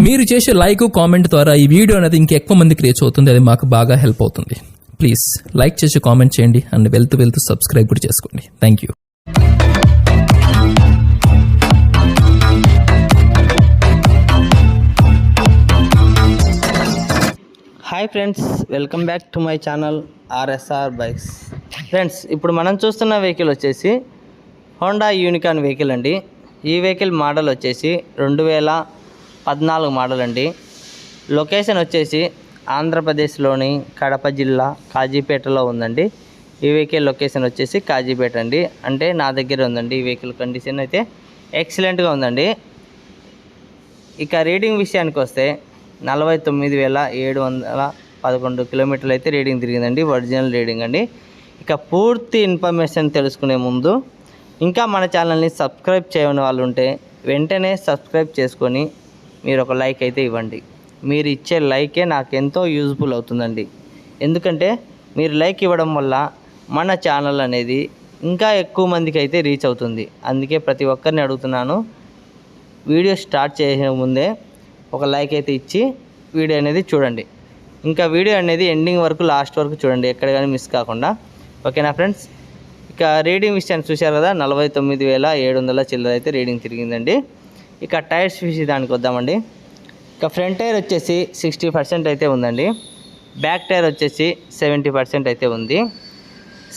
మీరు చేసే like comment ద్వారా ఈ వీడియో అనేది ఇంకెక్కువ మందికి రీచ్ అవుతుంది. అది మాకు బాగా హెల్ప్ అవుతుంది. ప్లీజ్ లైక్ చేసి కామెంట్ చేయండి అండ్ వెళ్తూ సబ్స్క్రైబ్ కూడా చేసుకోండి. Thank you. Hi friends, welcome back to my channel RSR bikes. Friends, ఇప్పుడు మనం చూస్తున్న వెహికల్ వచ్చేసి హోండా యూనికార్న్ వెహికల్ అండి. ఈ వెహికల్ మోడల్ వచ్చేసి 2014 మోడల్ అండి. లొకేషన్ వచ్చేసి ఆంధ్రప్రదేశ్లోని కడప జిల్లా కాజీపేటలో ఉందండి. ఈ వెహికల్ లొకేషన్ వచ్చేసి కాజీపేట అండి. అంటే నా దగ్గర ఉందండి. ఈ వెహికల్ కండిషన్ అయితే ఎక్సలెంట్గా ఉందండి. ఇక రీడింగ్ విషయానికి వస్తే 49,711 కిలోమీటర్లు అయితే రీడింగ్ తిరిగిందండి. ఒరిజినల్ రీడింగ్ అండి. ఇక పూర్తి ఇన్ఫర్మేషన్ తెలుసుకునే ముందు ఇంకా మన ఛానల్ని సబ్స్క్రైబ్ చేయని వాళ్ళు ఉంటే వెంటనే సబ్స్క్రైబ్ చేసుకొని మీరు ఒక లైక్ అయితే ఇవ్వండి. మీరు ఇచ్చే లైకే నాకు ఎంతో యూజ్ఫుల్ అవుతుందండి. ఎందుకంటే మీరు లైక్ ఇవ్వడం వల్ల మన ఛానల్ అనేది ఇంకా ఎక్కువ మందికి అయితే రీచ్ అవుతుంది. అందుకే ప్రతి ఒక్కరిని అడుగుతున్నాను, వీడియో స్టార్ట్ చేసే ముందే ఒక లైక్ అయితే ఇచ్చి వీడియో అనేది చూడండి. ఇంకా వీడియో అనేది ఎండింగ్ వరకు లాస్ట్ వరకు చూడండి, ఎక్కడ కానీ మిస్ కాకుండా. ఓకేనా ఫ్రెండ్స్? ఇక రీడింగ్ విషయాన్ని చూశారు కదా, 49,700 చిల్లర అయితే రీడింగ్ తిరిగిందండి. ఇక టైర్స్ దానికి వద్దామండి. ఇక ఫ్రంట్ టైర్ వచ్చేసి 60% అయితే ఉందండి. బ్యాక్ టైర్ వచ్చేసి 70% అయితే ఉంది.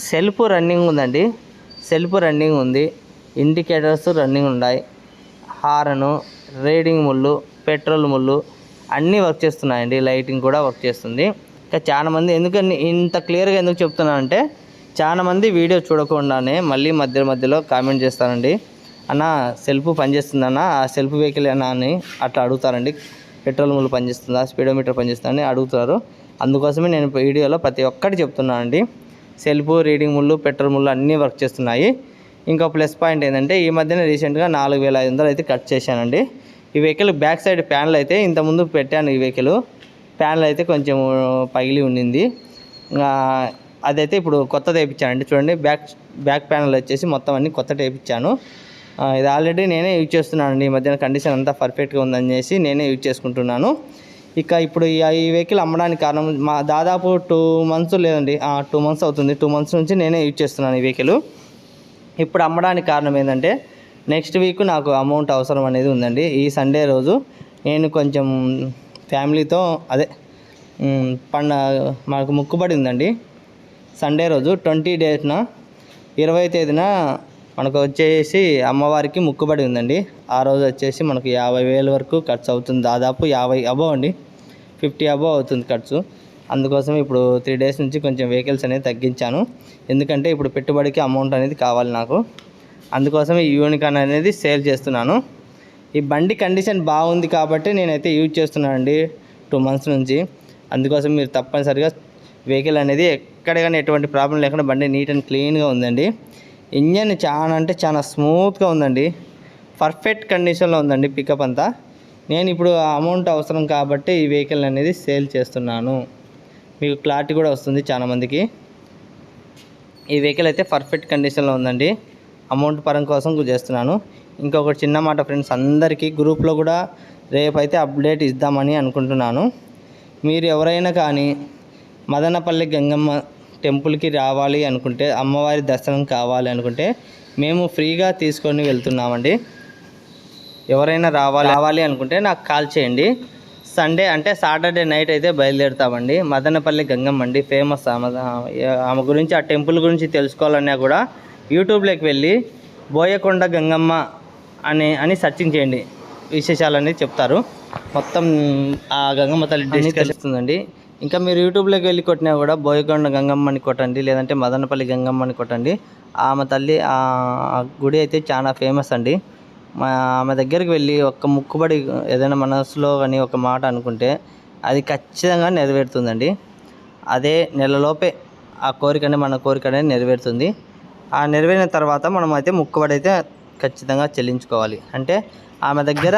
సెల్ఫ్ రన్నింగ్ ఉందండి. సెల్ఫ్ రన్నింగ్ ఉంది. ఇండికేటర్స్ రన్నింగ్ ఉన్నాయి. హారను, రీడింగ్ ముళ్ళు, పెట్రోల్ ముళ్ళు అన్నీ వర్క్ చేస్తున్నాయండి. లైటింగ్ కూడా వర్క్ చేస్తుంది. ఇంకా చాలామంది ఎందుకని ఇంత క్లియర్గా ఎందుకు చెప్తున్నానంటే, చాలామంది వీడియో చూడకుండానే మళ్ళీ మధ్యలో కామెంట్ చేస్తారండి, అన్న సెల్ఫ్ పనిచేస్తుందన్న, ఆ సెల్ఫ్ వెహికల్ అన్న అని అట్లా అడుగుతారండి. పెట్రోల్ ముళ్ళు పనిచేస్తుందా, స్పీడోమీటర్ పనిచేస్తుందా అని అడుగుతారు. అందుకోసమే నేను వీడియోలో ప్రతి ఒక్కటి చెప్తున్నానండి. సెల్ఫ్, రీడింగ్ ముళ్ళు, పెట్రోల్ ముళ్ళు అన్నీ వర్క్ చేస్తున్నాయి. ఇంకో ప్లస్ పాయింట్ ఏంటంటే, ఈ మధ్యన రీసెంట్గా 4,500 అయితే కట్ చేశానండి. ఈ వెహికల్ బ్యాక్ సైడ్ ప్యానల్ అయితే ఇంతకుముందు పెట్టాను. ఈ వెహికల్ ప్యానల్ అయితే కొంచెం పగిలి ఉండింది. అదైతే ఇప్పుడు కొత్తది వేయించానండి. చూడండి, బ్యాక్ ప్యానల్ వచ్చేసి మొత్తం అన్ని కొత్తది వేయించాను. ఇది ఆల్రెడీ నేనే యూజ్ చేస్తున్నానండి. ఈ మధ్యన కండిషన్ అంతా పర్ఫెక్ట్గా ఉందని చేసి నేనే యూజ్ చేసుకుంటున్నాను. ఇక ఇప్పుడు ఈ వెహికల్ అమ్మడానికి కారణం, దాదాపు 2 మంత్స్ లేదండి, 2 మంత్స్ అవుతుంది. 2 మంత్స్ నుంచి నేనే యూజ్ చేస్తున్నాను ఈ వెహికల్. ఇప్పుడు అమ్మడానికి కారణం ఏంటంటే, నెక్స్ట్ వీక్ నాకు అమౌంట్ అవసరం అనేది ఉందండి. ఈ సండే రోజు నేను కొంచెం ఫ్యామిలీతో మాకు మొక్కుబడి ఉందండి. సండే రోజు 20 డేట్న 20వ తేదీన మనకు వచ్చేసి అమ్మవారికి మొక్కుబడి ఉందండి. ఆ రోజు వచ్చేసి మనకు 50,000 వరకు ఖర్చు అవుతుంది. దాదాపు 50 అబోవ్ అండి, 50 అబోవ్ అవుతుంది ఖర్చు. అందుకోసం ఇప్పుడు 3 డేస్ నుంచి కొంచెం వెహికల్స్ అనేది తగ్గించాను. ఎందుకంటే ఇప్పుడు పెట్టుబడికి అమౌంట్ అనేది కావాలి నాకు. అందుకోసం ఈ యూనికార్న్ అనేది సేల్ చేస్తున్నాను. ఈ బండి కండిషన్ బాగుంది కాబట్టి నేనైతే యూజ్ చేస్తున్నానండి 2 మంత్స్ నుంచి. అందుకోసం మీరు తప్పనిసరిగా వెహికల్ అనేది ఎక్కడ కానీ ఎటువంటి ప్రాబ్లం లేకుండా బండి నీట్ అండ్ క్లీన్గా ఉందండి. ఇంజన్ చాలా అంటే చాలా స్మూత్గా ఉందండి. పర్ఫెక్ట్ కండిషన్లో ఉందండి పికప్ అంతా. నేను ఇప్పుడు అమౌంట్ అవసరం కాబట్టి ఈ వెహికల్ అనేది సేల్ చేస్తున్నాను. మీకు క్లారిటీ కూడా వస్తుంది చాలామందికి. ఈ వెహికల్ అయితే పర్ఫెక్ట్ కండిషన్లో ఉందండి. అమౌంట్ పరం కోసం చేస్తున్నాను. ఇంకొకటి చిన్న మాట ఫ్రెండ్స్, అందరికీ గ్రూప్లో కూడా రేపైతే అప్డేట్ ఇద్దామని అనుకుంటున్నాను. మీరు ఎవరైనా కానీ మదనపల్లి గంగమ్మ టెంపుల్కి రావాలి అనుకుంటే, అమ్మవారి దర్శనం కావాలి అనుకుంటే మేము ఫ్రీగా తీసుకొని వెళ్తున్నామండి. ఎవరైనా రావాలి అనుకుంటే నాకు కాల్ చేయండి. సండే అంటే సాటర్డే నైట్ అయితే బయలుదేరుతామండి. మదనపల్లి గంగమ్మ అండి, ఫేమస్. ఆమె గురించి, ఆ టెంపుల్ గురించి తెలుసుకోవాలన్నా కూడా యూట్యూబ్లోకి వెళ్ళి బోయకొండ గంగమ్మ అని సెర్చింగ్ చేయండి, విశేషాలన్నీ చెప్తారు. మొత్తం ఆ గంగమ్మ తల్లి తెలుస్తుందండి. ఇంకా మీరు యూట్యూబ్లోకి వెళ్ళి కొట్టినా కూడా బోయకొండ గంగమ్మ అని కొట్టండి, లేదంటే మదనపల్లి గంగమ్మ అని కొట్టండి. ఆమె తల్లి ఆ గుడి అయితే చాలా ఫేమస్ అండి. ఆమె దగ్గరికి వెళ్ళి ఒక్క మొక్కుబడి ఏదైనా మనసులో కానీ ఒక మాట అనుకుంటే అది ఖచ్చితంగా నెరవేరుతుందండి. అదే నెలలోపే ఆ కోరికనే, మన కోరికనే నెరవేరుతుంది. ఆ నెరవేరిన తర్వాత మనం అయితే మొక్కుబడి అయితే ఖచ్చితంగా చెల్లించుకోవాలి. అంటే ఆమె దగ్గర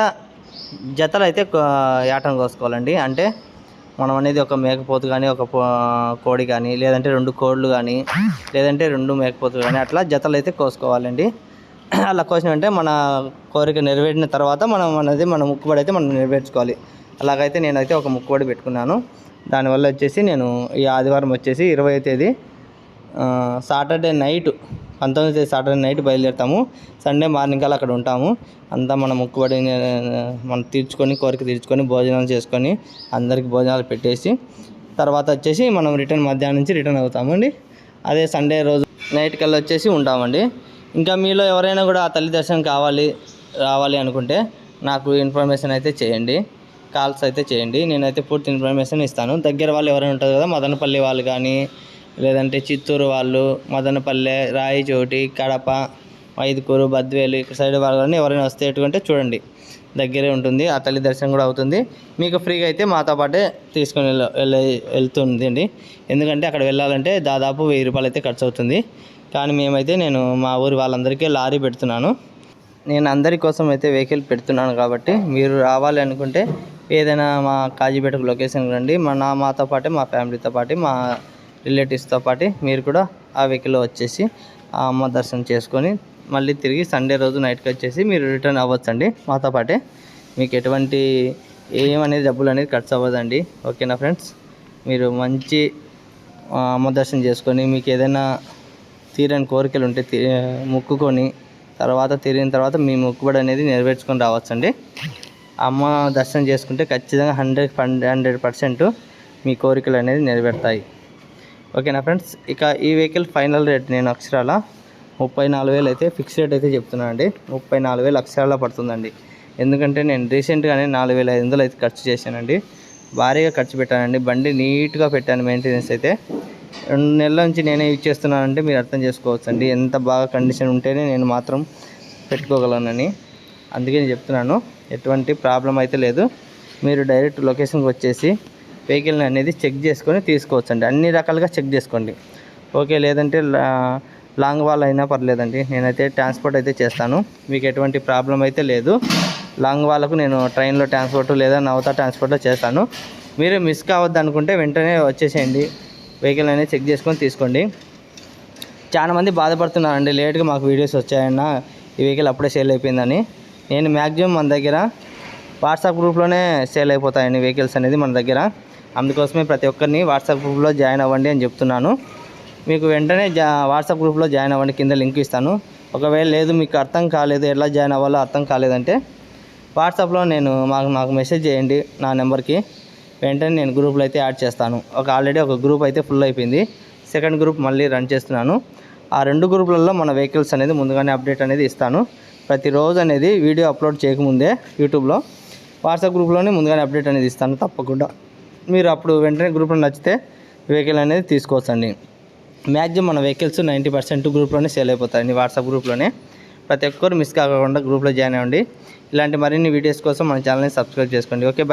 జతలు అయితే యాటను కోసుకోవాలండి. అంటే మనం అనేది ఒక మేకపోతు కానీ, ఒక కోడి కానీ, లేదంటే 2 కోళ్ళు కానీ, లేదంటే 2 మేకపోతులు కానీ, అట్లా జతలు అయితే కోసుకోవాలండి. అలా కోసినామంటే మన కోరిక నెరవేరిన తర్వాత మన మొక్కుబడి అయితే మనం నెరవేర్చుకోవాలి. అలాగైతే నేనైతే ఒక మొక్కుబడి పెట్టుకున్నాను. దానివల్ల వచ్చేసి నేను ఈ ఆదివారం వచ్చేసి 20వ తేదీ సాటర్డే నైట్ 19వ తేదీ సాటర్డే నైట్ బయలుదేరుతాము. సండే మార్నింగ్ కల్లా అక్కడ ఉంటాము. అంతా మన మొక్కుబడి మనం తీర్చుకొని, కోరిక తీర్చుకొని, భోజనాలు చేసుకొని, అందరికి భోజనాలు పెట్టేసి తర్వాత వచ్చేసి మనం మధ్యాహ్నం నుంచి రిటర్న్ అవుతామండి. అదే సండే రోజు నైట్ కల్లా వచ్చేసి ఉంటామండి. ఇంకా మీలో ఎవరైనా కూడా ఆ తల్లి దర్శనం రావాలి అనుకుంటే నాకు ఇన్ఫర్మేషన్ అయితే చేయండి, కాల్స్ అయితే చేయండి. నేనైతే పూర్తి ఇన్ఫర్మేషన్ ఇస్తాను. దగ్గర వాళ్ళు ఎవరైనా ఉంటారు కదా, మదనపల్లి వాళ్ళు కానీ, లేదంటే చిత్తూరు వాళ్ళు, మదనపల్లె, రాయచోటి, కడప, మైదుకూరు, బద్వేలు ఇక్కడ సైడ్ వాళ్ళు కానీ ఎవరైనా వస్తే ఎటువంటి చూడండి, దగ్గరే ఉంటుంది. ఆ తల్లి దర్శనం కూడా అవుతుంది. మీకు ఫ్రీగా అయితే మాతో పాటే తీసుకొని వెళ్తుంది అండి. ఎందుకంటే అక్కడ వెళ్ళాలంటే దాదాపు 1000 రూపాయలు అయితే ఖర్చు అవుతుంది. కానీ నేను మా ఊరి వాళ్ళందరికీ లారీ పెడుతున్నాను. నేను అందరి కోసం అయితే వెహికల్ పెడుతున్నాను కాబట్టి మీరు రావాలి అనుకుంటే ఏదైనా మా కాజీపేటకు లొకేషన్ రండి. మాతో పాటే, మా ఫ్యామిలీతో పాటు, మా రిలేటివ్స్తో పాటు మీరు కూడా ఆ వెహికల్లో వచ్చేసి ఆ అమ్మ దర్శనం చేసుకొని మళ్ళీ తిరిగి సండే రోజు నైట్కి వచ్చేసి మీరు రిటర్న్ అవ్వచ్చండి మాతో పాటే. మీకు ఎటువంటి ఏమనేది డబ్బులు అనేది ఖర్చు అవ్వదండి. ఓకేనా ఫ్రెండ్స్? మీరు మంచి అమ్మ దర్శనం చేసుకొని మీకు ఏదైనా తీరని కోరికలు ఉంటే మొక్కుకొని తిరిగిన తర్వాత మీ మొక్కుబడి అనేది నెరవేర్చుకొని రావచ్చండి. అమ్మ దర్శనం చేసుకుంటే ఖచ్చితంగా 100% మీ కోరికలు అనేది నెరవేరుతాయి. ఓకేనా ఫ్రెండ్స్? ఇక ఈ వెహికల్ ఫైనల్ రేట్ నేను అక్షరాల 34,000 అయితే ఫిక్స్ రేట్ అయితే చెప్తున్నాను అండి. 34,000 అక్షరాల పడుతుందండి. ఎందుకంటే నేను రీసెంట్గానే 4,500 అయితే ఖర్చు చేశానండి. భారీగా ఖర్చు పెట్టానండి. బండి నీట్గా పెట్టాను. మెయింటెనెన్స్ అయితే 2 నెలల నుంచి నేనే యూజ్ చేస్తున్నానంటే మీరు అర్థం చేసుకోవచ్చు అండి, ఎంత బాగా కండిషన్ ఉంటేనే నేను మాత్రం పెట్టుకోగలనని. అందుకే నేను చెప్తున్నాను, ఎటువంటి ప్రాబ్లం అయితే లేదు. మీరు డైరెక్ట్ లొకేషన్కి వచ్చేసి వెహికల్ అనేది చెక్ చేసుకొని తీసుకోవచ్చు అండి. అన్ని రకాలుగా చెక్ చేసుకోండి. ఓకే, లేదంటే లాంగ్ వాల్ అయినా పర్లేదండి. నేనైతే ట్రాన్స్పోర్ట్ అయితే చేస్తాను. మీకు ఎటువంటి ప్రాబ్లం అయితే లేదు. లాంగ్ వాళ్ళకు నేను ట్రైన్లో ట్రాన్స్పోర్ట్ లేదా నవత ట్రాన్స్పోర్ట్లో చేస్తాను. మీరు మిస్ కావద్దు అనుకుంటే వెంటనే వచ్చేసేయండి. వెహికల్ అనేది చెక్ చేసుకొని తీసుకోండి. చాలా మంది బాధపడుతున్నారండి, లేట్గా మాకు వీడియోస్ వచ్చాయన్న, ఈ వెహికల్ అప్పుడే సేల్ అయిపోయిందని. నేను మ్యాక్సిమం మన దగ్గర వాట్సాప్ గ్రూప్లోనే సేల్ అయిపోతాయండి వెహికల్స్ అనేది మన దగ్గర. అందుకోసమే ప్రతి ఒక్కరిని వాట్సాప్ గ్రూప్లో జాయిన్ అవ్వండి అని చెప్తున్నాను. మీకు వెంటనే వాట్సాప్ గ్రూప్లో జాయిన్ అవ్వండి, కింద లింక్ ఇస్తాను. ఒకవేళ లేదు మీకు అర్థం కాలేదు, ఎలా జాయిన్ అవ్వాలో అర్థం కాలేదంటే వాట్సాప్లో నాకు మెసేజ్ చేయండి నా నెంబర్కి. వెంటనే నేను గ్రూప్లో అయితే యాడ్ చేస్తాను. ఆల్రెడీ ఒక గ్రూప్ అయితే ఫుల్ అయిపోయింది. సెకండ్ గ్రూప్ మళ్ళీ రన్ చేస్తున్నాను. ఆ 2 గ్రూపులలో మన వెహికల్స్ అనేది ముందుగానే అప్డేట్ అనేది ఇస్తాను. ప్రతిరోజు అనేది వీడియో అప్లోడ్ చేయకముందే యూట్యూబ్లో వాట్సాప్ గ్రూప్లోనే ముందుగానే అప్డేట్ అనేది ఇస్తాను తప్పకుండా. మీరు అప్పుడు వెంటనే గ్రూప్లో నచ్చితే వెహికల్ అనేది తీసుకోవచ్చండి. మ్యాక్సిమం మన వెహికల్స్ 90% గ్రూప్లోనే సేల్ అయిపోతాయండి, వాట్సాప్ గ్రూప్లోనే. ప్రతి ఒక్కరు మిస్ కాకుండా గ్రూప్లో జాయిన్ అవ్వండి. ఇలాంటి మరిన్ని వీడియోస్ కోసం మన ఛానల్ని సబ్స్క్రైబ్ చేసుకోండి. Okay, bye.